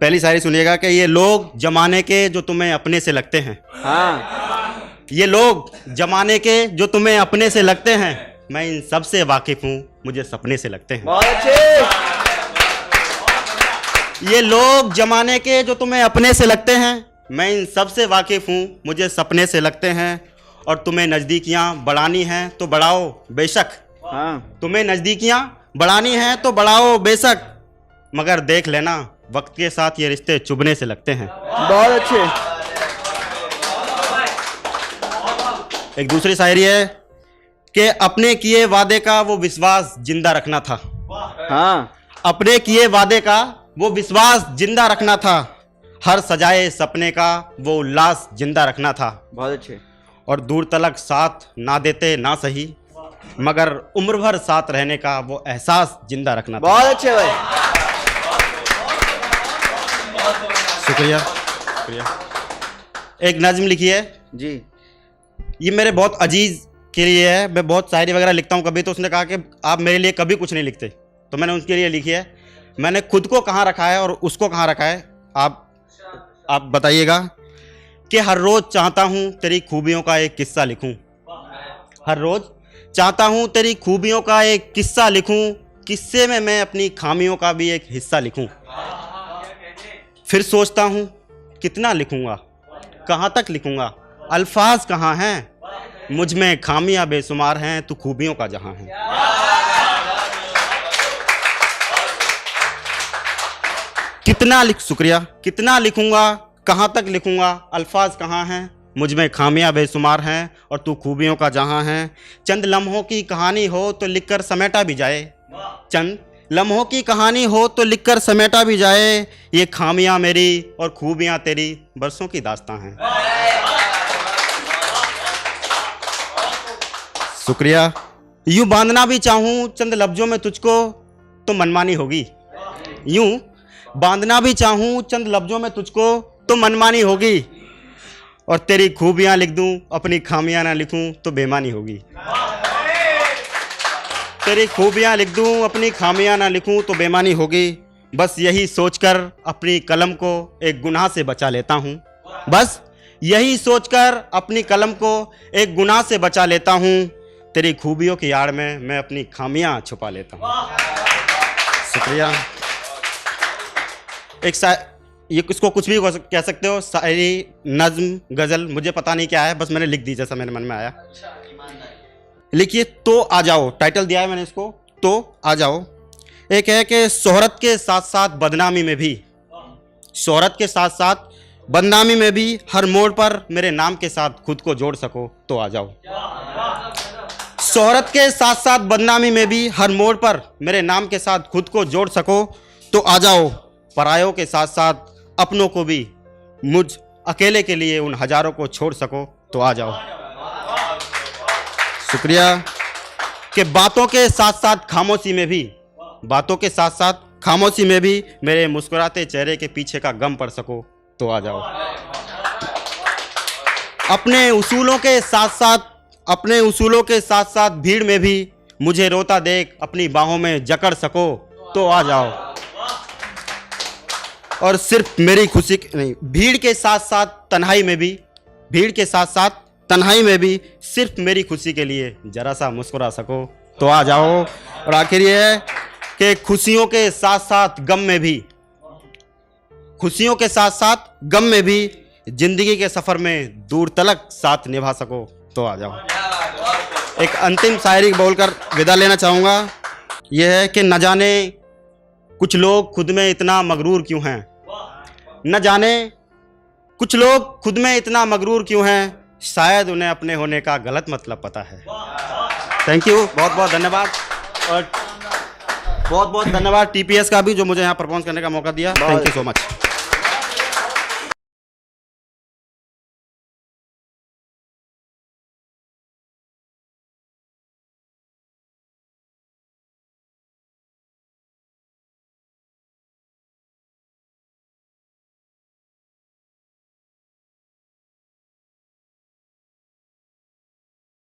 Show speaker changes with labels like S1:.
S1: पहली शायरी सुनिएगा कि ये लोग जमाने के जो तुम्हें अपने से लगते हैं।
S2: हाँ,
S1: ये लोग जमाने के जो तुम्हें अपने से लगते हैं, मैं इन सब से वाकिफ हूँ, मुझे सपने से लगते हैं।
S2: बहुत अच्छे।
S1: ये लोग जमाने के जो तुम्हें अपने से लगते हैं, मैं इन सब से वाकिफ हूँ, मुझे सपने से लगते हैं। और तुम्हें नज़दीकियाँ बढ़ानी हैं तो बढ़ाओ बेशक।
S2: हाँ,
S1: तुम्हें नज़दीकियाँ बढ़ानी हैं तो बढ़ाओ बेशक, मगर देख लेना वक्त के साथ ये रिश्ते चुभने से लगते हैं।
S2: बहुत अच्छे।
S1: एक दूसरी शायरी है कि अपने किए वादे का वो विश्वास जिंदा रखना था।
S2: हाँ,
S1: अपने किए वादे का वो विश्वास जिंदा रखना था, हर सजाए सपने का वो उल्लास जिंदा रखना था।
S2: बहुत अच्छे।
S1: और दूर तलक साथ ना देते ना सही, मगर उम्र भर साथ रहने का वो एहसास जिंदा रखना था।
S2: बहुत अच्छे भाई।
S1: शुक्रिया शुक्रिया। एक नज्म लिखी है
S2: जी।
S1: ये मेरे बहुत अजीज के लिए है। मैं बहुत शायरी वगैरह लिखता हूँ कभी, तो उसने कहा कि आप मेरे लिए कभी कुछ नहीं लिखते, तो मैंने उनके लिए लिखी है। मैंने खुद को कहाँ रखा है और उसको कहाँ रखा है, आप बताइएगा। कि हर रोज़ चाहता हूँ तेरी खूबियों का एक किस्सा लिखूँ, हर रोज़ चाहता हूँ तेरी खूबियों का एक किस्सा लिखूँ, किस्से में मैं अपनी खामियों का भी एक हिस्सा लिखूँ। फिर सोचता हूँ कितना लिखूँगा, कहाँ तक लिखूँगा, अल्फाज कहाँ हैं, मुझ में खामियां बेशुमार हैं, तू खूबियों का जहां है। शुक्रिया। कितना लिखूंगा, कहां तक लिखूंगा, अल्फाज कहां हैं, मुझ में खामियां बेशुमार हैं और तू खूबियों का जहां है। चंद लम्हों की कहानी हो तो लिखकर समेटा भी जाए, चंद लम्हों की कहानी हो तो लिखकर समेटा भी जाए, ये खामियां मेरी और खूबियां तेरी बरसों की दास्तां हैं। शुक्रिया। यूं बांधना भी चाहूं चंद लफ्जों में तुझको तो मनमानी होगी, यूं बांधना भी चाहूं चंद लफ्जों में तुझको तो मनमानी होगी, और तेरी खूबियां लिख दूं अपनी खामियां ना लिखूं तो बेमानी होगी। तेरी खूबियां लिख दूं अपनी खामियां ना लिखूं तो बेमानी होगी। बस यही सोचकर अपनी कलम को एक गुनाह से बचा लेता हूं, बस यही सोचकर अपनी कलम को एक गुनाह से बचा लेता हूं, तेरी खूबियों की आड़ में मैं अपनी खामियां छुपा लेता हूं। शुक्रिया। ये इसको कुछ भी कह सकते हो, शायरी, नज्म, गज़ल, मुझे पता नहीं क्या है, बस मैंने लिख दी जैसा मेरे मन में आया। लिखिए तो आ जाओ, टाइटल दिया है मैंने इसको, तो आ जाओ। एक है कि शोहरत के साथ साथ बदनामी में भी, शोहरत के साथ साथ बदनामी में भी हर मोड़ पर मेरे नाम के साथ खुद को जोड़ सको तो आ जाओ। शोहरत के साथ साथ बदनामी में भी हर मोड़ पर मेरे नाम के साथ खुद को जोड़ सको तो आ जाओ। परायों के साथ साथ अपनों को भी मुझ अकेले के लिए उन हजारों को छोड़ सको तो आ जाओ। शुक्रिया। कि बातों के साथ साथ खामोशी में भी, बातों के साथ साथ खामोशी में भी मेरे मुस्कुराते चेहरे के पीछे का गम पड़ सको तो आ जाओ। अपने उसूलों के साथ साथ, अपने उसूलों के साथ साथ भीड़ में भी मुझे रोता देख अपनी बाहों में जकड़ सको तो आ जाओ। और सिर्फ मेरी खुशी नहीं, भीड़ के साथ साथ तन्हाई में भी, भीड़ के साथ साथ तन्हाई में भी सिर्फ मेरी खुशी के लिए जरा सा मुस्कुरा सको तो आ जाओ। और आखिर ये है कि खुशियों के साथ साथ गम में भी, खुशियों के साथ साथ गम में भी जिंदगी के सफर में दूर तलक साथ निभा सको तो आ जाओ। एक अंतिम शायरी बोलकर विदा लेना चाहूँगा। यह है कि न जाने कुछ लोग खुद में इतना मगरूर क्यों हैं, न जाने कुछ लोग खुद में इतना मगरूर क्यों हैं, शायद उन्हें अपने होने का गलत मतलब पता है। थैंक यू, बहुत बहुत धन्यवाद। और बहुत बहुत धन्यवाद टीपीएस का भी जो मुझे यहाँ परफॉर्म करने का मौका दिया। Thank you so much.